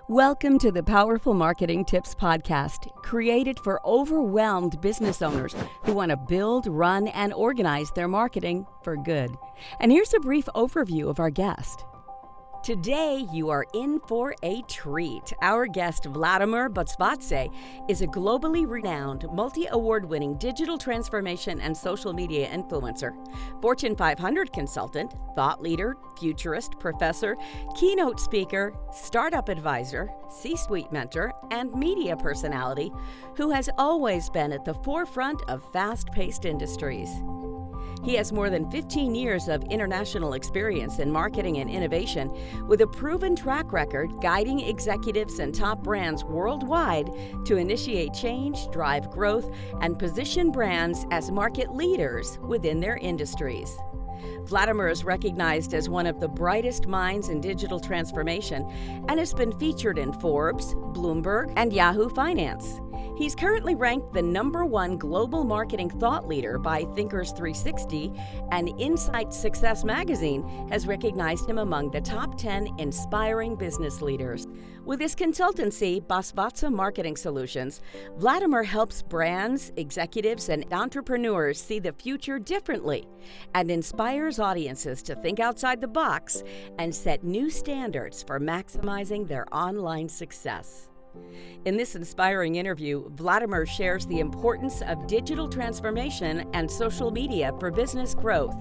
Welcome to the Powerful Marketing Tips Podcast, created for overwhelmed business owners who want to build, run, and organize their marketing for good. And here's a brief overview of our guest. Today, you are in for a treat. Our guest, Vladimer Botsvadze, is a globally renowned, multi-award-winning digital transformation and social media influencer, Fortune 500 consultant, thought leader, futurist, professor, keynote speaker, startup advisor, C-suite mentor, and media personality who has always been at the forefront of fast-paced industries. He has more than 15 years of international experience in marketing and innovation, with a proven track record guiding executives and top brands worldwide to initiate change, drive growth, and position brands as market leaders within their industries. Vladimer is recognized as one of the brightest minds in digital transformation and has been featured in Forbes, Bloomberg, and Yahoo Finance. He's currently ranked the #1 global marketing thought leader by Thinkers 360, and Insight Success magazine has recognized him among the top 10 inspiring business leaders. With his consultancy, Botsvadze Marketing Solutions, Vladimer helps brands, executives, and entrepreneurs see the future differently and inspires audiences to think outside the box and set new standards for maximizing their online success. In this inspiring interview, Vladimer shares the importance of digital transformation and social media for business growth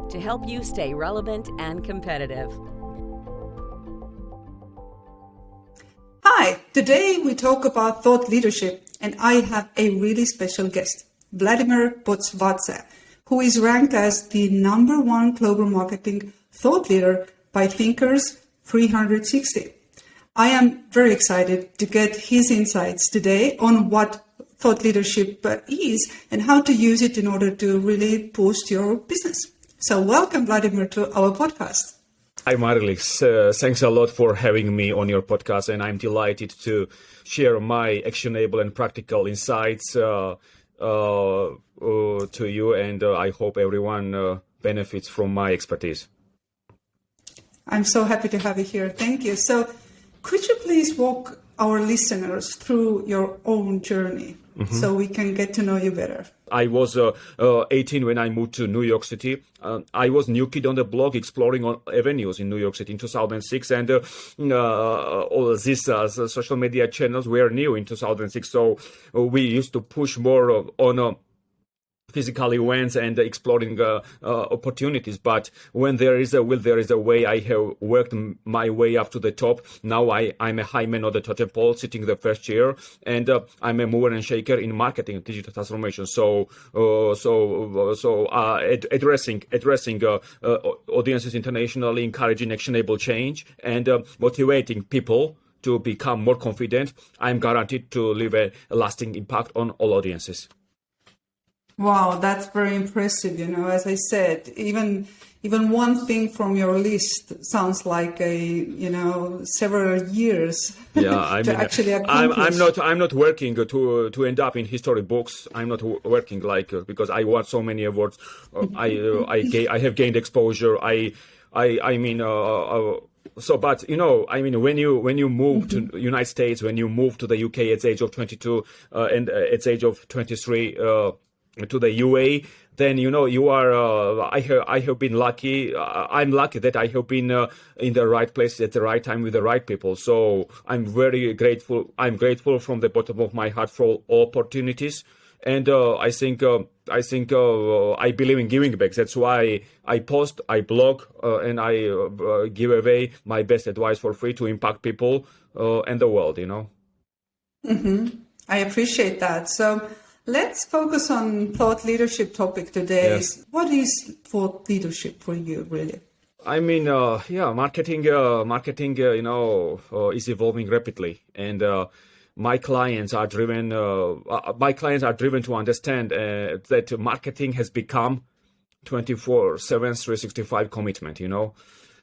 to help you stay relevant and competitive. Hi, today we talk about thought leadership, and I have a really special guest, Vladimer Botsvadze, who is ranked as the #1 global marketing thought leader by Thinkers 360. I am very excited to get his insights today on what thought leadership is and how to use it in order to really boost your business. So welcome, Vladimer, to our podcast. Hi, Marilis. Thanks a lot for having me on your podcast, and I'm delighted to share my actionable and practical insights to you, and I hope everyone benefits from my expertise. I'm so happy to have you here. Thank you. So could you please walk our listeners through your own journey so we can get to know you better? I was 18 when I moved to New York City. I was new kid on the block exploring on avenues in New York City in 2006, and all these social media channels were new in 2006. So we used to push more on physical events and exploring opportunities. But when there is a will, there is a way. I have worked my way up to the top. Now I'm a high man on the totem pole, sitting the first chair, and I'm a mover and shaker in marketing and digital transformation. So addressing audiences internationally, encouraging actionable change, and motivating people to become more confident. I'm guaranteed to leave a lasting impact on all audiences. Wow, that's very impressive. As I said, even one thing from your list sounds like several years. Yeah, I mean, actually accomplish. I'm not working to end up in history books. I'm not working because I won so many awards. I have gained exposure. But when you move to United States, when you move to the UK at the age of 22 and at the age of 23. To the UA, then you are. I have been lucky. I'm lucky that I have been in the right place at the right time with the right people. So I'm very grateful. I'm grateful from the bottom of my heart for all opportunities. And I think I believe in giving back. That's why I post, I blog, and I give away my best advice for free to impact people and the world. I appreciate that. So let's focus on thought leadership topic today. Yes. What is thought leadership for you, really? I mean, marketing, is evolving rapidly, and my clients are driven. To understand that marketing has become 24/7, 365 commitment.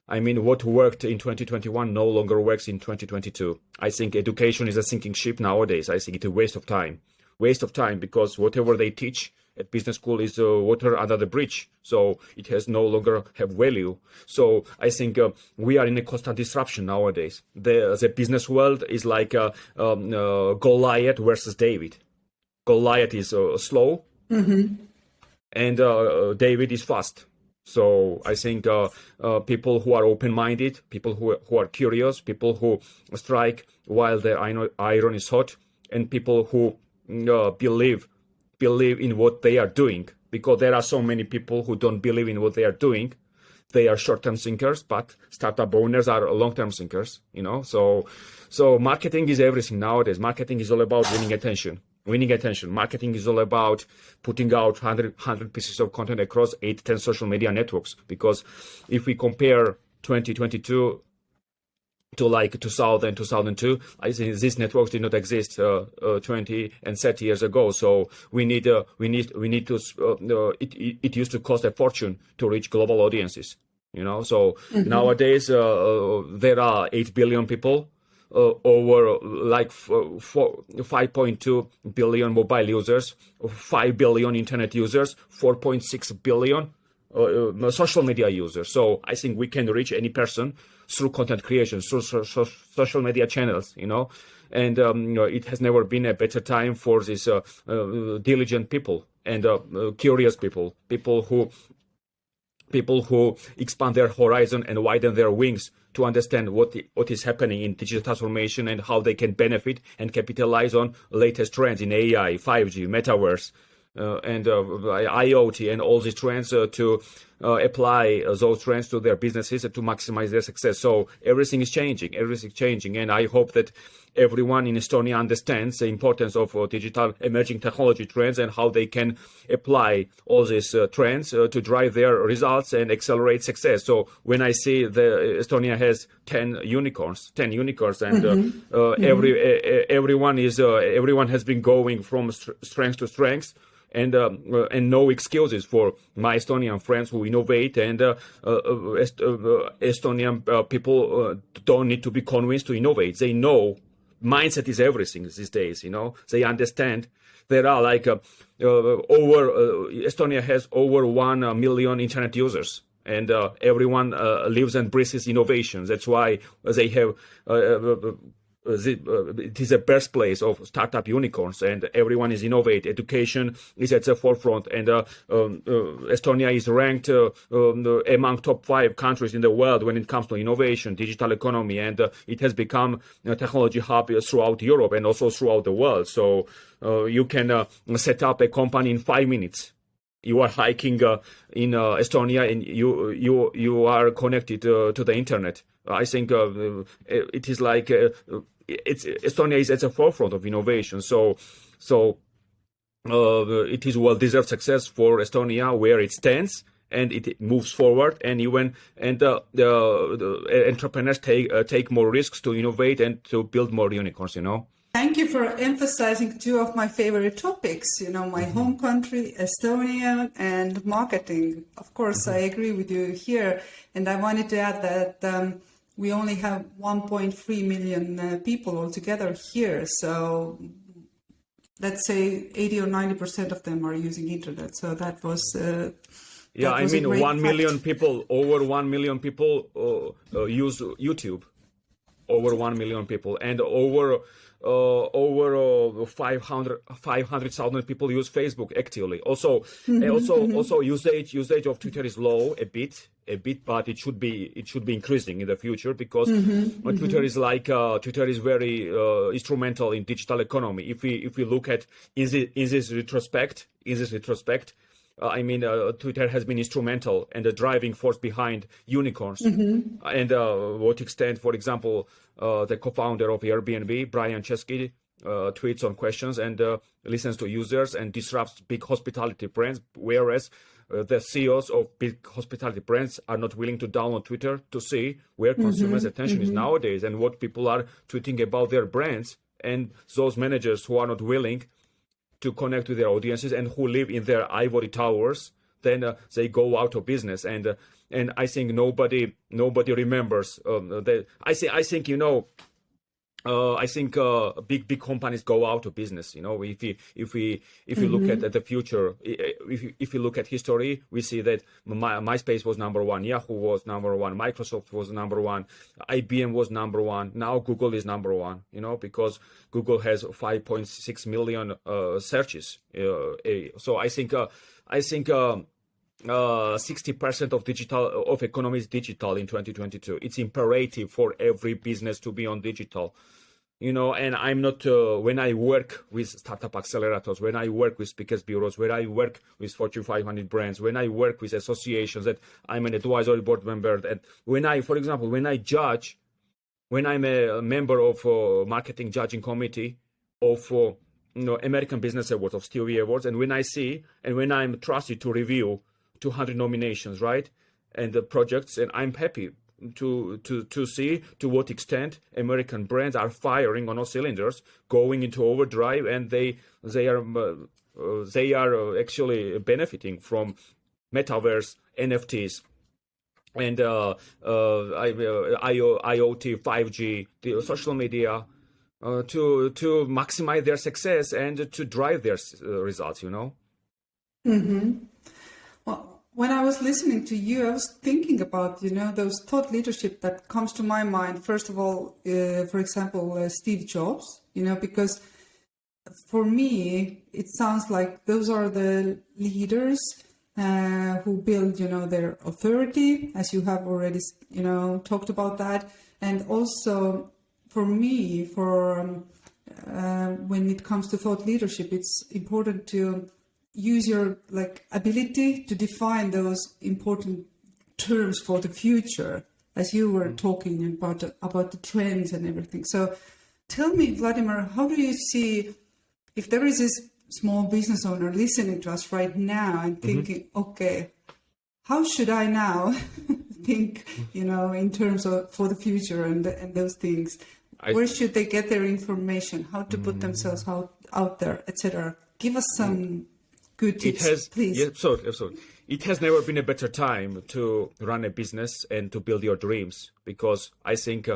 I mean, what worked in 2021 no longer works in 2022. I think education is a sinking ship nowadays. I think it's a waste of time. waste of time, because whatever they teach at business school is water under the bridge, so it has no longer have value. So I think we are in a constant disruption nowadays. The business world is like Goliath versus David. Goliath is slow, and David is fast. So I think people who are open-minded, people who are curious, people who strike while the iron is hot, and people who believe in what they are doing, because there are so many people who don't believe in what they are doing. They are short-term thinkers, but startup owners are long-term thinkers, So marketing is everything nowadays. Marketing is all about winning attention. Marketing is all about putting out 100 pieces of content across 8-10 social media networks. Because if we compare 2022 to like 2000, 2002, I think these networks did not exist 20 and 30 years ago. So we need to. It used to cost a fortune to reach global audiences. So nowadays there are 8 billion people. Over like 5.2 billion mobile users, 5 billion internet users, 4.6 billion social media users. So I think we can reach any person through content creation, through social media channels, and it has never been a better time for these diligent people and curious people who expand their horizon and widen their wings to understand what is happening in digital transformation and how they can benefit and capitalize on latest trends in AI, 5G, metaverse, and IoT, and all these trends to apply those trends to their businesses to maximize their success. So everything is changing, and I hope that everyone in Estonia understands the importance of digital emerging technology trends and how they can apply all these trends to drive their results and accelerate success. So when I see Estonia has 10 unicorns, and everyone has been going from strength to strength. And no excuses for my Estonian friends who innovate, and Estonian people don't need to be convinced to innovate. They know mindset is everything these days. They understand. There are like Estonia has over 1 million internet users, and everyone lives and breathes innovations. That's why they have. It is a birthplace of startup unicorns, and everyone is innovating. Education is at the forefront, and Estonia is ranked among top 5 countries in the world when it comes to innovation, digital economy, and it has become a technology hub throughout Europe and also throughout the world. So you can set up a company in 5 minutes. You are hiking in Estonia, and you are connected to the internet. I think it is like Estonia is at the forefront of innovation. So it is well-deserved success for Estonia where it stands, and it moves forward. And the entrepreneurs take more risks to innovate and to build more unicorns. Thank you for emphasizing 2 of my favorite topics, my home country, Estonia, and marketing. Of course, I agree with you here. And I wanted to add that we only have 1.3 million people altogether here. So let's say 80 or 90% of them are using internet. So that was... I mean, 1 million people, over 1 million people use YouTube. Over 1 million people, and over 500,000 people use Facebook actively. Also, usage of Twitter is low a bit, but it should be increasing in the future, because Twitter is very instrumental in digital economy. If we look at in this retrospect, Twitter has been instrumental and the driving force behind unicorns. And what extent, for example, the co-founder of Airbnb, Brian Chesky, tweets on questions and listens to users and disrupts big hospitality brands, whereas the CEOs of big hospitality brands are not willing to download Twitter to see where consumers' attention is nowadays and what people are tweeting about their brands. And those managers who are not willing to connect with their audiences and who live in their ivory towers, then they go out of business. And I think nobody remembers that. I think I think big companies go out of business. You know, if you look at the future, if you look at history, we see that MySpace was number one, Yahoo was number one, Microsoft was number one, IBM was number one. Now Google is number one. You know, because Google has 5.6 million searches. So I think 60% of economy is digital in 2022. It's imperative for every business to be on digital, you know. And I'm not when I work with startup accelerators, when I work with speakers bureaus, when I work with Fortune 500 brands, when I work with associations that I'm an advisory board member, and for example, when I'm a member of marketing judging committee of American Business Awards, of Stevie Awards, and when I'm trusted to review 200 nominations, right, and the projects, and I'm happy to see to what extent American brands are firing on all cylinders, going into overdrive, and they are actually benefiting from metaverse, NFTs, and IoT, 5G, the social media, to maximize their success and to drive their results, you know. Well, when I was listening to you, I was thinking about, those thought leadership that comes to my mind. First of all, for example, Steve Jobs, because for me, it sounds like those are the leaders who build, their authority, as you have already, talked about that. And also for me, when it comes to thought leadership, it's important to use your ability to define those important terms for the future, as you were talking about the trends and everything. So tell me, Vladimir, how do you see, if there is this small business owner listening to us right now and thinking, okay, how should I now think, in terms of for the future and those things? Where should they get their information? How to put themselves out there, etc. Give us some good tips, please. Yeah, absolutely. It has never been a better time to run a business and to build your dreams, because I think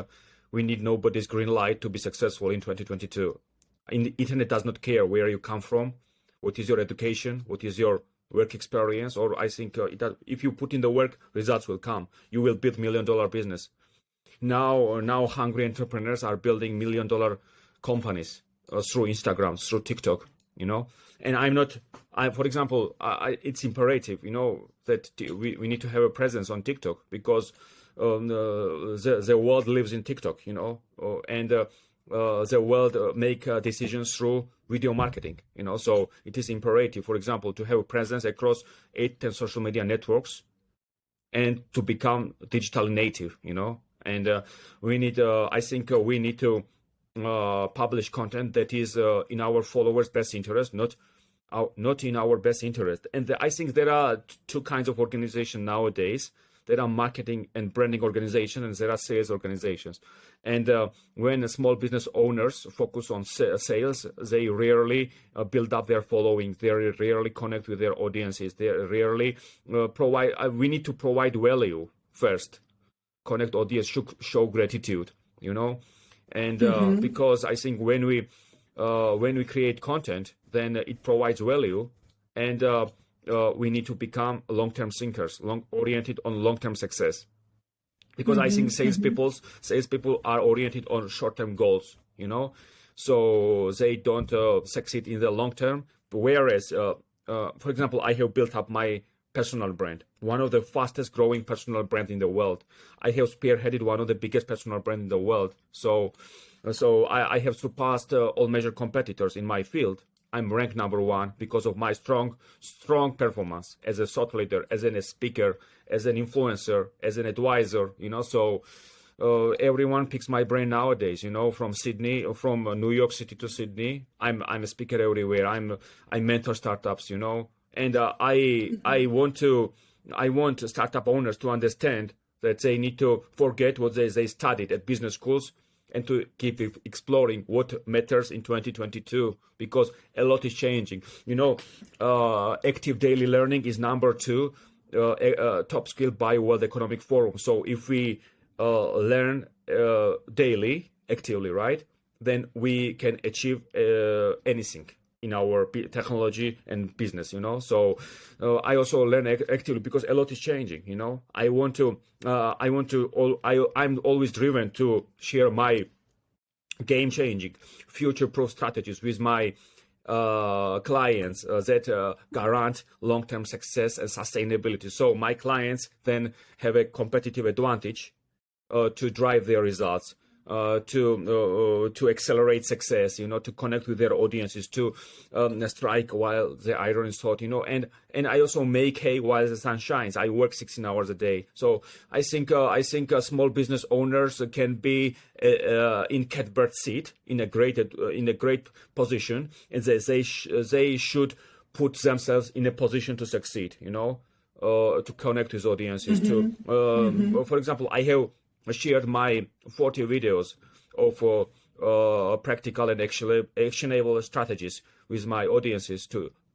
we need nobody's green light to be successful in 2022. The internet does not care where you come from, what is your education, what is your work experience, or I think if you put in the work, results will come. You will build $1 million business. Now hungry entrepreneurs are building $1 million companies through Instagram, through TikTok, And for example, it's imperative, that we need to have a presence on TikTok, because the world lives in TikTok, and the world make decisions through video marketing, So it is imperative, for example, to have a presence across 8-10 social media networks and to become digital native, And we need, I think we need to publish content that is in our followers' best interest, not in our best interest. And I think there are two kinds of organizations nowadays. There are marketing and branding organizations, and there are sales organizations. And when small business owners focus on sales, they rarely build up their following. They rarely connect with their audiences. They rarely provide. We need to provide value first. Connect audience, show gratitude, And because I think when we create content, then it provides value, and we need to become long-term thinkers, oriented on long-term success. Because I think salespeople are oriented on short-term goals, so they don't succeed in the long term. Whereas, for example, I have built up my personal brand, one of the fastest growing personal brand in the world. I have spearheaded one of the biggest personal brand in the world. So I have surpassed all major competitors in my field. I'm ranked number one because of my strong performance as a thought leader, as a speaker, as an influencer, as an advisor, So everyone picks my brain nowadays, from Sydney, from New York City to Sydney. I'm a speaker everywhere. I mentor startups, And I want startup owners to understand that they need to forget what they studied at business schools and to keep exploring what matters in 2022, because a lot is changing. Active daily learning is number 2 top skill by World Economic Forum. So if we learn daily, actively, right, then we can achieve anything in our technology and business, So I also learn actively because a lot is changing, I'm always driven to share my game-changing, future-proof strategies with my clients that guarantee long-term success and sustainability. So my clients then have a competitive advantage to drive their results, to accelerate success, to connect with their audiences, to strike while the iron is hot, and I also make hay while the sun shines. I work 16 hours a day. So I think small business owners can be in catbird seat in a great position, and they should put themselves in a position to succeed, to connect with audiences. For example, I have shared my 40 videos of practical and actionable strategies with my audiences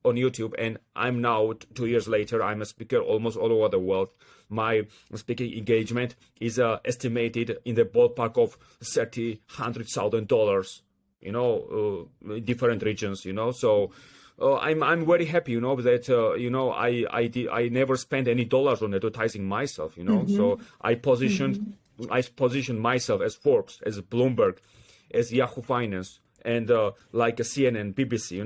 on YouTube, and I'm now 2 years later. I'm a speaker almost all over the world. My speaking engagement is estimated in the ballpark of $100,000, in different regions, So I'm very happy, that I never spent any dollars on advertising myself, So I positioned myself as Forbes, as Bloomberg, as Yahoo Finance, and like a CNN, BBC,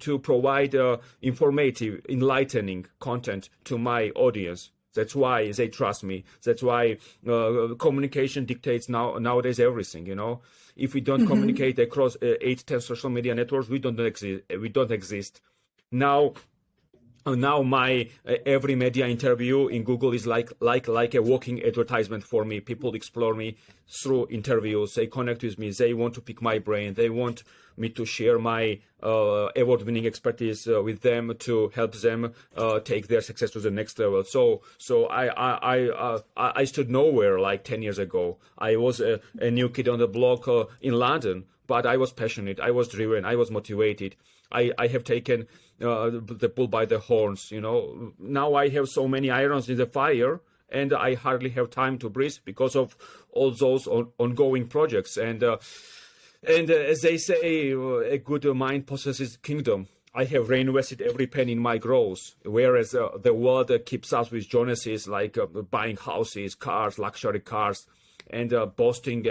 to provide informative, enlightening content to my audience. That's why they trust me. That's why communication dictates nowadays everything. If we don't communicate across 8-10 social media networks, we don't exist. Now my every media interview in Google is like a walking advertisement for me. People explore me through interviews. They connect with me. They want to pick my brain. They want me to share my award-winning expertise with them to help them take their success to the next level. So I stood nowhere like 10 years ago. I was a new kid on the block in London, but I was passionate. I was driven. I was motivated. I have taken the bull by the horns, Now I have so many irons in the fire, and I hardly have time to breathe because of all those ongoing projects. And as they say, a good mind possesses kingdom. I have reinvested every penny in my growth, whereas the world keeps us with Jonases like buying houses, cars, luxury cars, and boasting.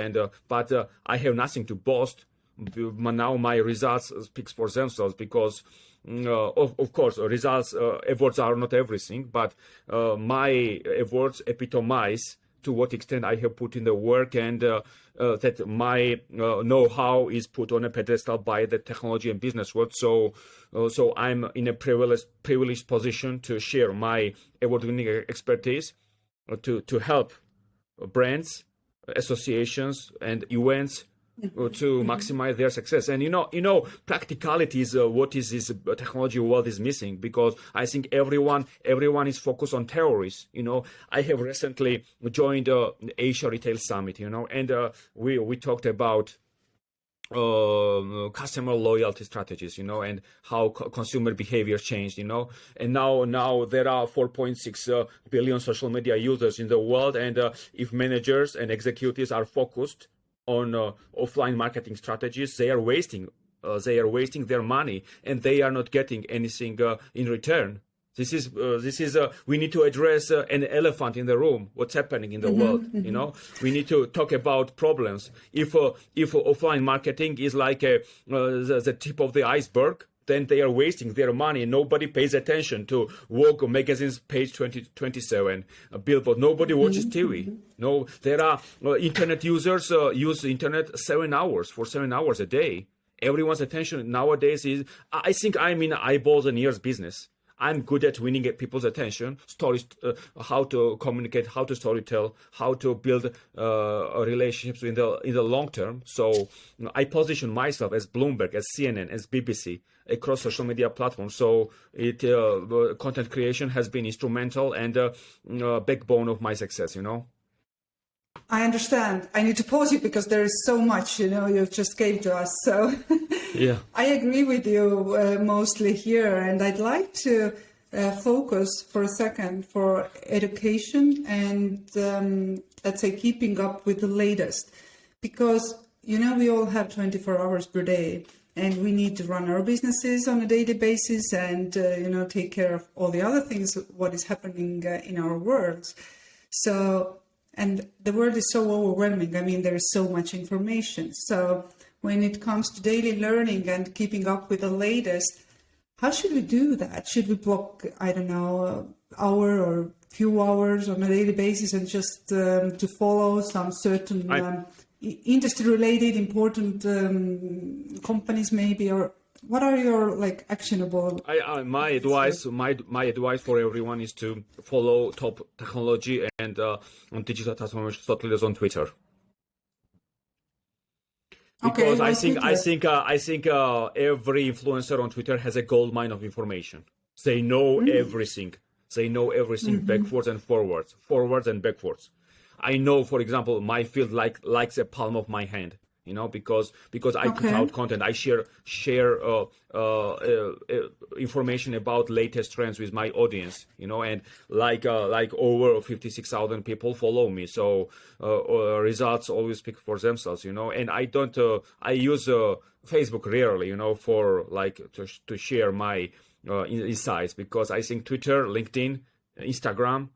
But I have nothing to boast. Now my results speaks for themselves because, of course, results, awards are not everything, but my awards epitomize to what extent I have put in the work, and that my know-how is put on a pedestal by the technology and business world. So I'm in a privileged position to share my award-winning expertise to help brands, associations, and events to maximize their success. And practicality is what is this technology world is missing, because I think everyone is focused on theories. I have recently joined Asia Retail Summit, and we talked about customer loyalty strategies, and how consumer behavior changed, and now there are 4.6 billion social media users in the world, and if managers and executives are focused on offline marketing strategies, they are wasting their money, and they are not getting anything in return. This is we need to address an elephant in the room. What's happening in the world? We need to talk about problems. If offline marketing is like the tip of the iceberg, then they are wasting their money. Nobody pays attention to Vogue magazine's page 27, Billboard. Nobody watches TV. No, there are internet users use the internet 7 hours a day. Everyone's attention nowadays is, I think I'm in eyeballs and ears business. I'm good at winning people's attention, stories, how to communicate, how to storytell, how to build relationships in the long term. So I position myself as Bloomberg, as CNN, as BBC across social media platforms. So content creation has been instrumental and backbone of my success. I understand. I need to pause you because there is so much, you've just gave to us. So yeah, I agree with you mostly here. And I'd like to focus for a second for education and, let's say, keeping up with the latest. Because, we all have 24 hours per day, and we need to run our businesses on a daily basis and, take care of all the other things, what is happening in our world. So, and the world is so overwhelming. I mean, there is so much information. So when it comes to daily learning and keeping up with the latest, how should we do that? Should we block, I don't know, hour or few hours on a daily basis and just to follow some certain industry-related important companies maybe, or what are your actionable? My advice for everyone is to follow top technology and on digital transformation thought leaders on Twitter. Because I think every influencer on Twitter has a gold mine of information. They know everything. They know everything backwards and forwards and backwards. I know, for example, my field likes a palm of my hand, because I put out content. I share information about latest trends with my audience, and like over 56,000 people follow me. So results always speak for themselves, and I don't, I use Facebook rarely, for to share my insights, because I think Twitter, LinkedIn, Instagram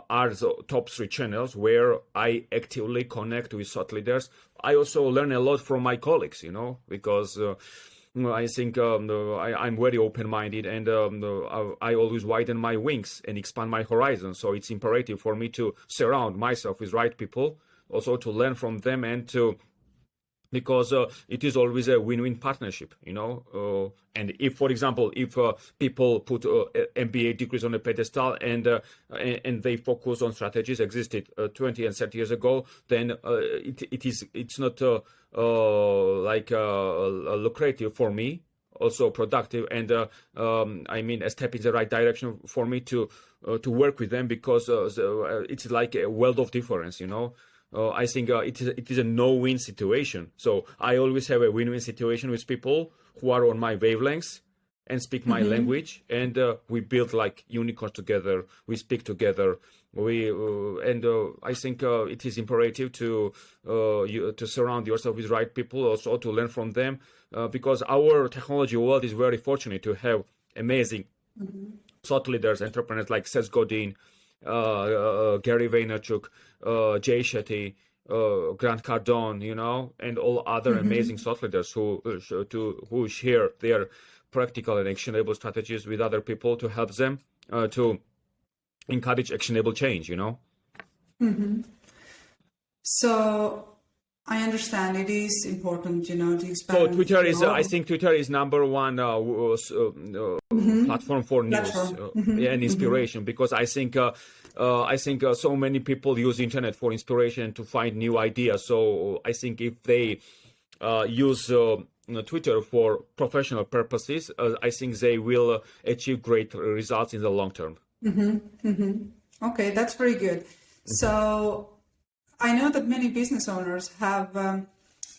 are the top 3 channels where I actively connect with thought leaders. I also learn a lot from my colleagues, because I think I'm very open-minded, and I always widen my wings and expand my horizon. So it's imperative for me to surround myself with right people, also to learn from them, and because it is always a win-win partnership, and if, for example, people put MBA degrees on a pedestal and they focus on strategies existed 20 and 30 years ago, then it's not lucrative for me, also productive, and a step in the right direction for me to work with them, because it's like a world of difference, I think it is a no-win situation. So I always have a win-win situation with people who are on my wavelengths and speak my language, and we build like unicorns together. We speak together. I think it is imperative to surround yourself with right people, also to learn from them, because our technology world is very fortunate to have amazing thought leaders, entrepreneurs like Seth Godin, Gary Vaynerchuk, Jay Shetty, Grant Cardone, and all other amazing thought leaders who share their practical and actionable strategies with other people to help them to encourage actionable change. So I understand it is important, to expand. So Twitter is, I think Twitter is number one platform for news and inspiration, because I think so many people use internet for inspiration to find new ideas. So I think if they use Twitter for professional purposes, I think they will achieve great results in the long term. Okay, that's very good. So I know that many business owners have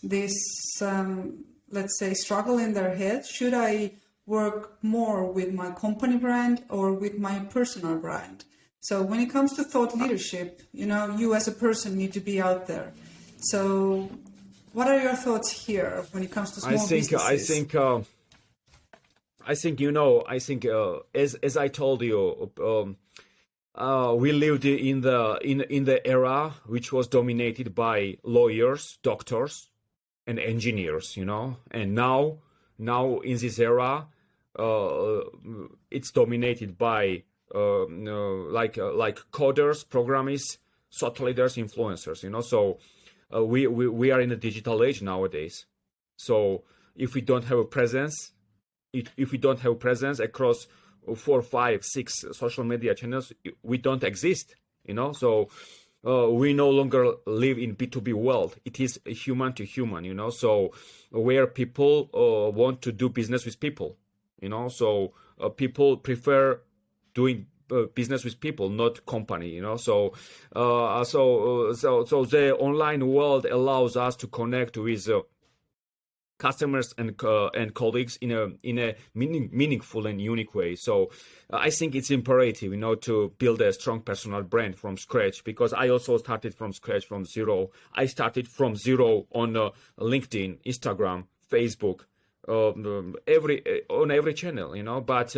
this, let's say, struggle in their head. Should I work more with my company brand or with my personal brand? So when it comes to thought leadership, you as a person need to be out there. So what are your thoughts here when it comes to small businesses? I think as I told you, we lived in the era which was dominated by lawyers, doctors, and engineers, and now in this era, it's dominated by like coders, programmers, thought leaders, influencers, So we are in a digital age nowadays. So if we don't have a presence, across 4, 5, 6 social media channels, we don't exist, So we no longer live in B2B world. It is human to human, So where people want to do business with people, So people prefer doing business with people, not company, So the online world allows us to connect with customers and colleagues in a meaningful and unique way. So I think it's imperative, to build a strong personal brand from scratch, because I also started from scratch, from zero. I started from zero on LinkedIn, Instagram, Facebook, on every channel, but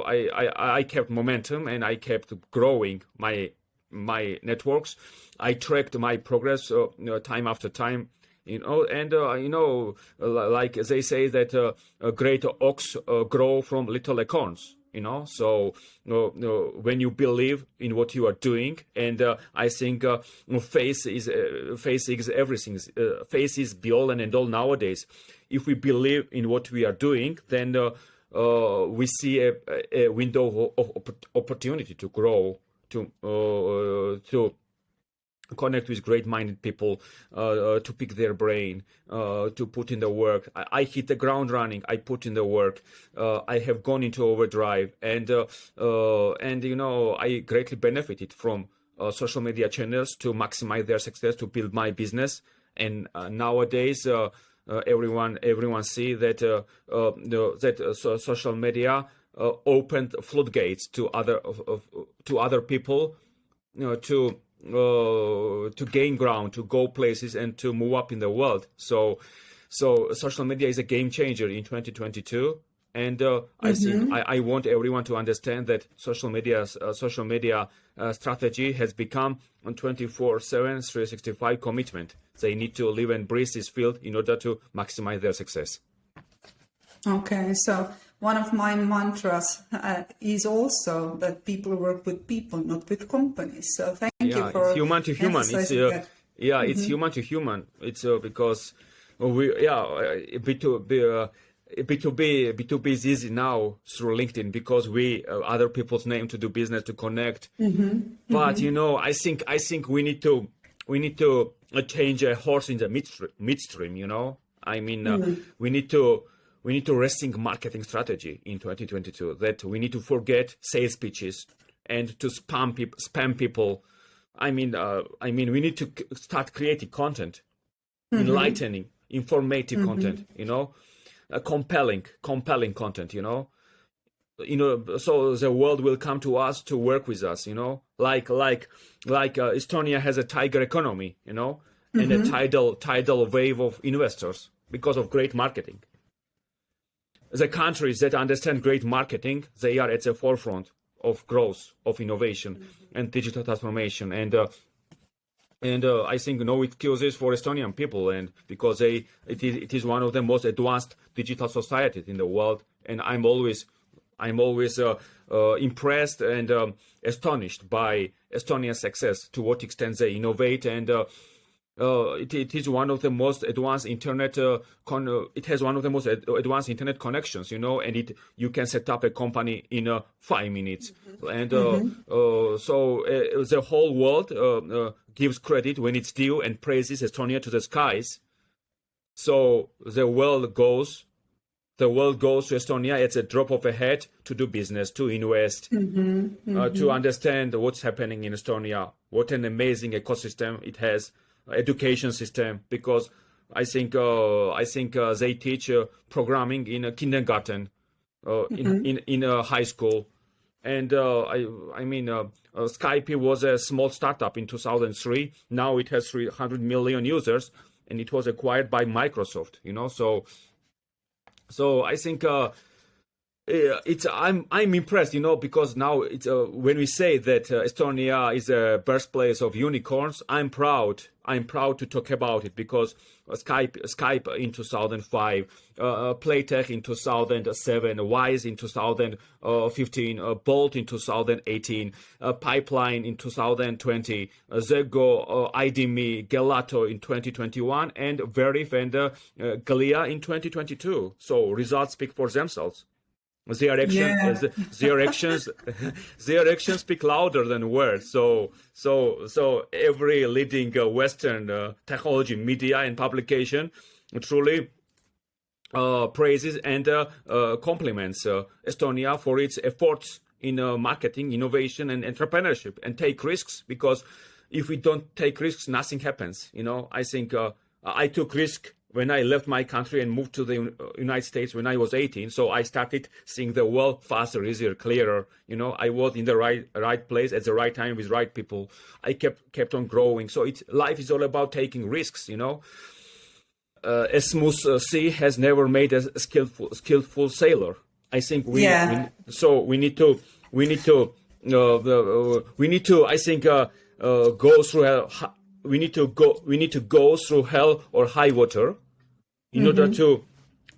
I kept momentum, and I kept growing my networks. I tracked my progress time after time. Like they say that a great ox grow from little acorns. So when you believe in what you are doing, and I think faith is everything. Faith is be all and all nowadays. If we believe in what we are doing, then we see a window of opportunity to grow, to connect with great-minded people, to pick their brain, to put in the work. I hit the ground running. I put in the work. I have gone into overdrive, and I greatly benefited from social media channels to maximize their success, to build my business. And nowadays, everyone see that social media opened floodgates to other people, to gain ground, to go places, and to move up in the world. So social media is a game changer in 2022, and I think I want everyone to understand that social media strategy has become a 24/7, 365 commitment. They need to live and breathe this field in order to maximize their success. Okay, so one of my mantras is also that people work with people, not with companies. So thank you for it's human to human. It's that. it's human to human. It's because B2B is easy now through LinkedIn, because we other people's name to do business, to connect. But I think we need to change a horse in the midstream. We need to rethink marketing strategy in 2022. That we need to forget sales pitches and to spam people. We need to start creating content, enlightening, informative content. Compelling content. So the world will come to us to work with us. Like Estonia has a tiger economy. And a tidal wave of investors because of great marketing. The countries that understand great marketing, they are at the forefront of growth, of innovation, and digital transformation. And I think no excuses for Estonian people, and because it is one of the most advanced digital societies in the world. And I'm always impressed and astonished by Estonia's success, to what extent they innovate, and it is one of the most advanced internet. It has one of the most advanced internet connections, and you can set up a company in 5 minutes. And so the whole world gives credit when it's due and praises Estonia to the skies. So the world goes to Estonia at the drop of a hat to do business, to invest, to understand what's happening in Estonia. What an amazing ecosystem it has. Education system, because I think they teach programming in a kindergarten, in a high school, and Skype was a small startup in 2003. Now it has 300 million users, and it was acquired by Microsoft. So I think I'm impressed, because now it's when we say that Estonia is a birthplace of unicorns, I'm proud to talk about it, because Skype in 2005, Playtech in 2007, Wise in 2015, Bolt in 2018, Pipeline in 2020, Zego, IDMe, Gelato in 2021, and Verif and Galia in 2022. So results speak for themselves. Their actions speak louder than words. So every leading Western technology media and publication truly praises and compliments Estonia for its efforts in marketing, innovation, and entrepreneurship, and take risks, because if we don't take risks, nothing happens. I think I took risk when I left my country and moved to the United States when I was 18. So I started seeing the world faster, easier, clearer. I was in the right place at the right time with right people. I kept on growing. So life is all about taking risks. A smooth sea has never made a skillful sailor. I think we need to I think go through we need to go through hell or high water in order to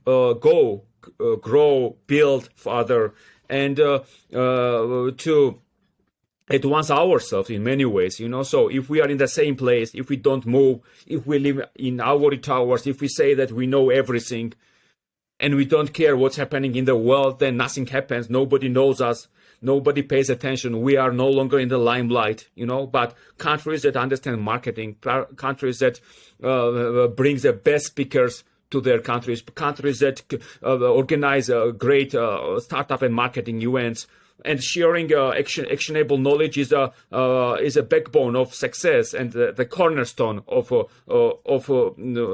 grow, build further, and to advance ourselves in many ways. So if we are in the same place, if we don't move, if we live in our towers, if we say that we know everything and we don't care what's happening in the world, then nothing happens. Nobody knows us. Nobody pays attention. We are no longer in the limelight, but countries that understand marketing, countries that bring the best speakers to their countries that organize great startup and marketing events, and sharing actionable knowledge is a backbone of success and the cornerstone of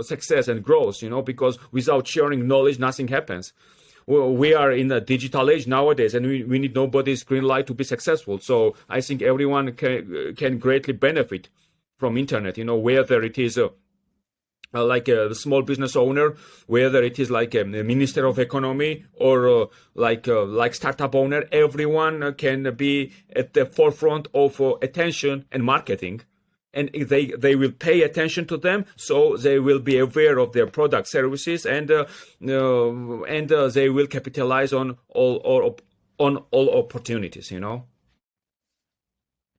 success and growth. Because without sharing knowledge, nothing happens. We are in a digital age nowadays, and we need nobody's green light to be successful. So I think everyone can greatly benefit from internet. Whether it is like a small business owner, whether it is like a minister of economy or like startup owner, everyone can be at the forefront of attention and marketing. And if they will pay attention to them, so they will be aware of their product, services, and they will capitalize on all opportunities.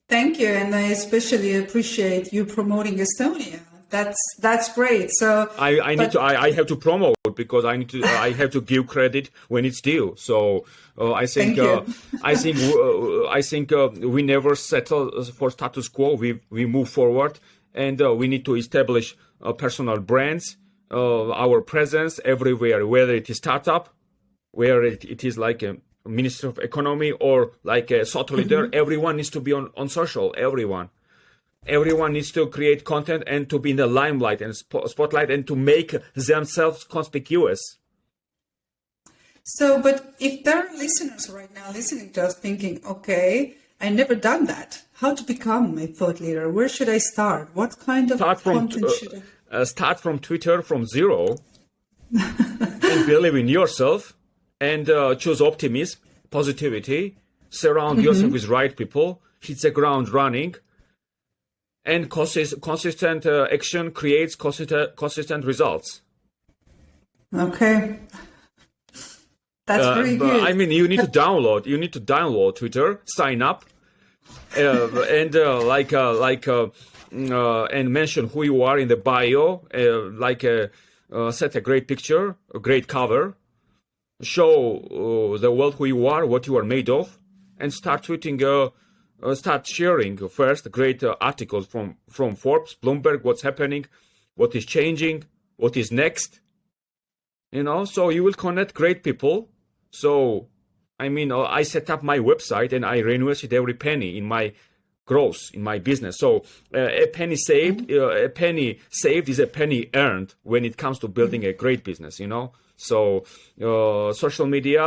Thank you, and I especially appreciate you promoting Estonia. That's great. So I have to promote because I have to give credit when it's due. So I think we never settle for status quo. We move forward, and we need to establish personal brands, our presence everywhere, whether it is startup, whether it is like a minister of economy or like a thought leader. Everyone needs to be on social. Everyone needs to create content and to be in the limelight and spotlight and to make themselves conspicuous. So, but if there are listeners right now listening to us thinking, okay, I never done that. How to become a thought leader? Where should I start? What kind of content should I... Start from Twitter from zero and believe in yourself and choose optimism, positivity, surround yourself with right people, hit the ground running. And consistent action creates consistent results. Okay, that's very good. I mean, you need to download Twitter, sign up, and and mention who you are in the bio. Set a great picture, a great cover, show the world who you are, what you are made of, and start tweeting. Start sharing first great articles from Forbes, Bloomberg, what's happening, what is changing, what is next. So you will connect great people. So, I set up my website and I reinvested every penny in my growth, in my business. So a penny saved is a penny earned when it comes to building a great business, So social media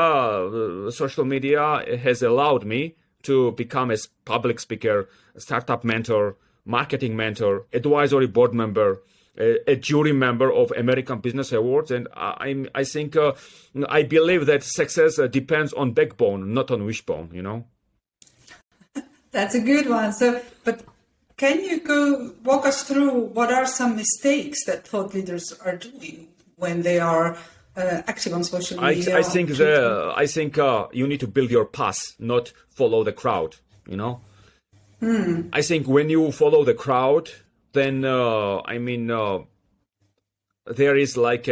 has allowed me to become a public speaker, a startup mentor, marketing mentor, advisory board member, a jury member of American Business Awards. And I think I believe that success depends on backbone, not on wishbone, That's a good one. So, but can you walk us through what are some mistakes that thought leaders are doing when they are active on social media? I think you need to build your path, not follow the crowd. I think when you follow the crowd, then there is like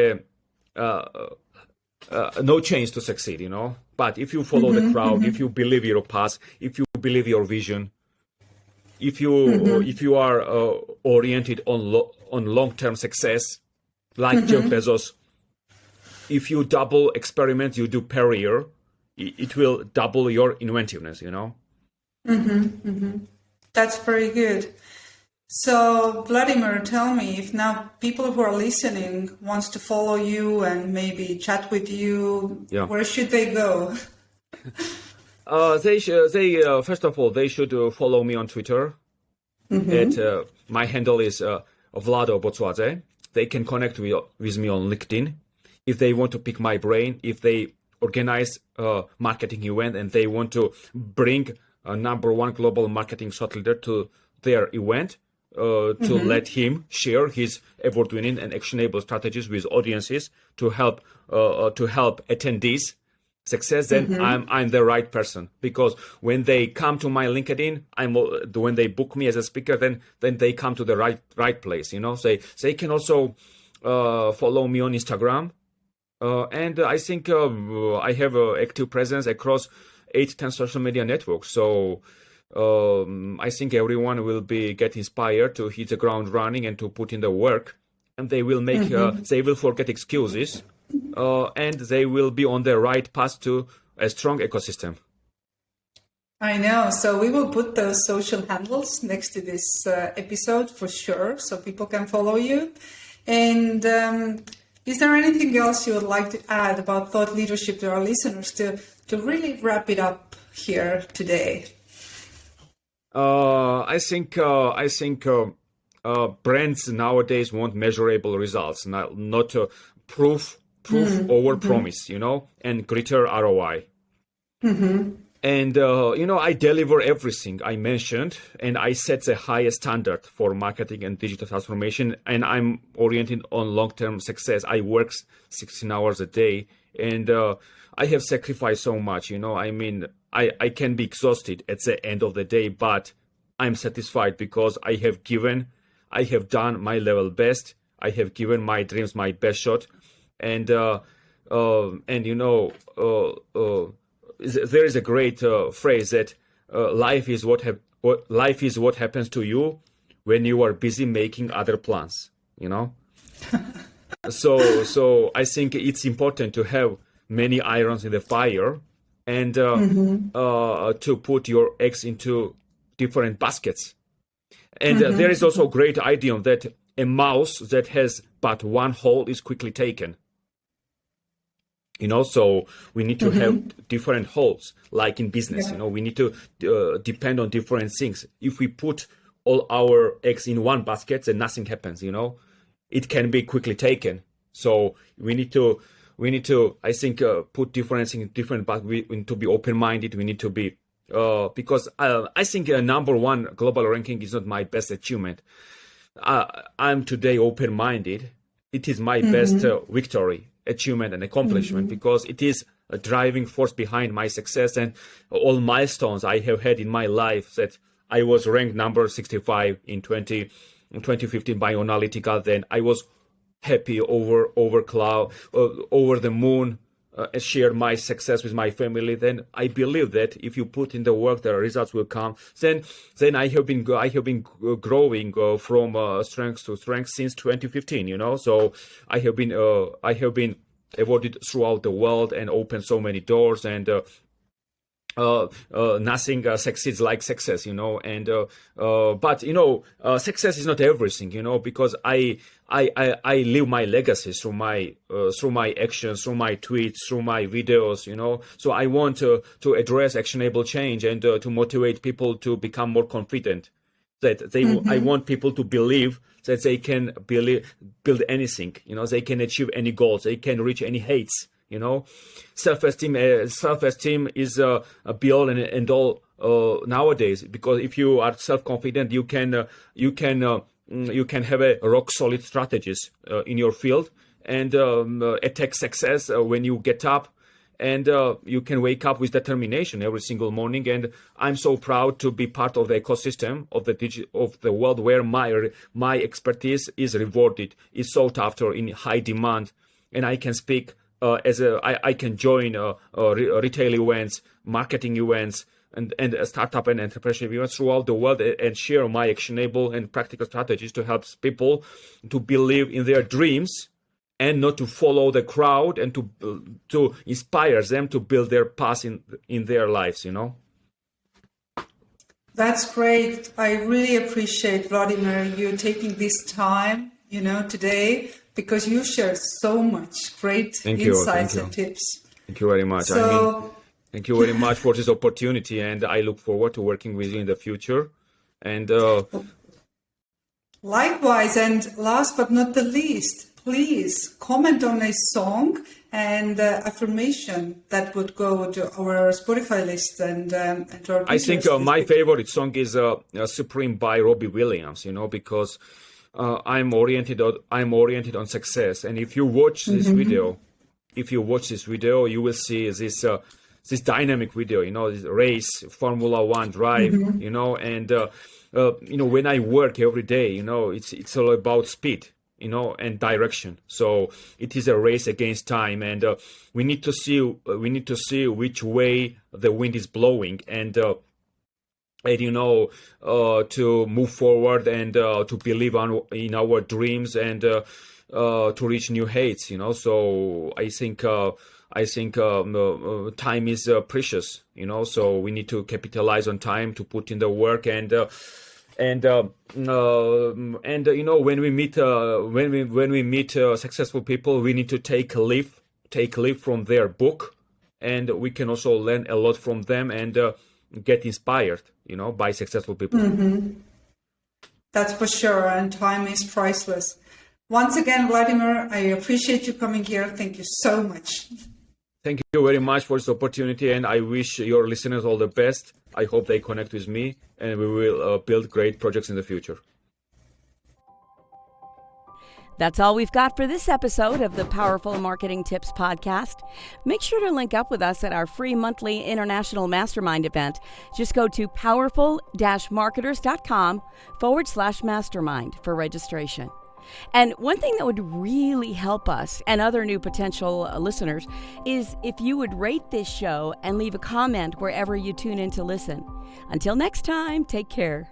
no chance to succeed. But if you follow the crowd, if you believe your path, if you believe your vision, if you are oriented on long-term success, like Jeff Bezos. If you double experiments you do per year, it will double your inventiveness, That's very good. So, Vladimir, tell me, if now people who are listening wants to follow you and maybe chat with you, Yeah. where should they go? They first of all, they should follow me on Twitter. My handle is Vladimer Botsvadze. They can connect with me on LinkedIn. If they want to pick my brain, if they organize a marketing event and they want to bring a number one global marketing thought leader to their event, to let him share his award-winning and actionable strategies with audiences to help attendees success, then I'm the right person. Because when they come to my LinkedIn, when they book me as a speaker, then they come to the right place. They can also follow me on Instagram, and I think I have an active presence across 8-10 social media networks. So I think everyone will get inspired to hit the ground running and to put in the work, and they will they will forget excuses, and they will be on the right path to a strong ecosystem. I know. So we will put those social handles next to this episode for sure, so people can follow you. And is there anything else you would like to add about thought leadership to our listeners to really wrap it up here today? I think brands nowadays want measurable results, not proof over promise, and greater ROI. And I deliver everything I mentioned, and I set the highest standard for marketing and digital transformation. And I'm oriented on long-term success. I work 16 hours a day, and I have sacrificed so much. I can be exhausted at the end of the day, but I'm satisfied because I have done my level best. I have given my dreams my best shot, and there is a great phrase that life is what happens to you when you are busy making other plans. So I think it's important to have many irons in the fire, and to put your eggs into different baskets. And there is also a great idiom that a mouse that has but one hole is quickly taken. So we need to have different holes, like in business. We need to depend on different things. If we put all our eggs in one basket, then nothing happens. It can be quickly taken. So we need to, I think, put different things in different baskets. We need to be open-minded. We need to be, because I think number one global ranking is not my best achievement. I'm today open-minded. It is my best victory, achievement, and accomplishment, because it is a driving force behind my success and all milestones I have had in my life. That I was ranked number 65 in 2015 by Analytica. Then I was happy over the moon, share my success with my family. Then I believe that if you put in the work, the results will come. Then I have been growing from strength to strength since 2015. So I have been awarded throughout the world and opened so many doors, and nothing succeeds like success, but success is not everything, because I live my legacy through my actions, through my tweets, through my videos, so I want to address actionable change and to motivate people to become more confident, that I want people to believe that they can build anything, they can achieve any goals, they can reach any heights. Self-esteem is a be all and end all nowadays, because if you are self-confident, you can have a rock solid strategies in your field, and attack success when you get up, and you can wake up with determination every single morning. And I'm so proud to be part of the ecosystem of the world where my expertise is rewarded, is sought after, in high demand, and I can speak. I can join retail events, marketing events, and startup and entrepreneurship events throughout the world, and share my actionable and practical strategies to help people to believe in their dreams and not to follow the crowd, and to inspire them to build their path in their lives. That's great. I really appreciate, Vladimir, you taking this time, today, because you share so much great insights and tips. Thank you very much. Thank you very much for this opportunity, and I look forward to working with you in the future. And likewise, and last but not the least, please comment on a song and affirmation that would go to our Spotify list and to our. I think my favorite song is "Supreme" by Robbie Williams. Because I'm oriented on success, and if you watch this video, you will see this dynamic video. This race, Formula One drive. And when I work every day, it's all about speed. And direction. So it is a race against time, and we need to see which way the wind is blowing, and to move forward and to believe in our dreams and to reach new heights. So I think time is precious. So we need to capitalize on time to put in the work and when we meet successful people, we need to take a leaf from their book, and we can also learn a lot from them and get inspired, by successful people. That's for sure, and time is priceless. Once again, Vladimir, I appreciate you coming here. Thank you so much. Thank you very much for this opportunity, and I wish your listeners all the best. I hope they connect with me, and we will build great projects in the future. That's all we've got for this episode of the Powerful Marketing Tips Podcast. Make sure to link up with us at our free monthly international mastermind event. Just go to powerful-marketers.com/mastermind for registration. And one thing that would really help us and other new potential listeners is if you would rate this show and leave a comment wherever you tune in to listen. Until next time, take care.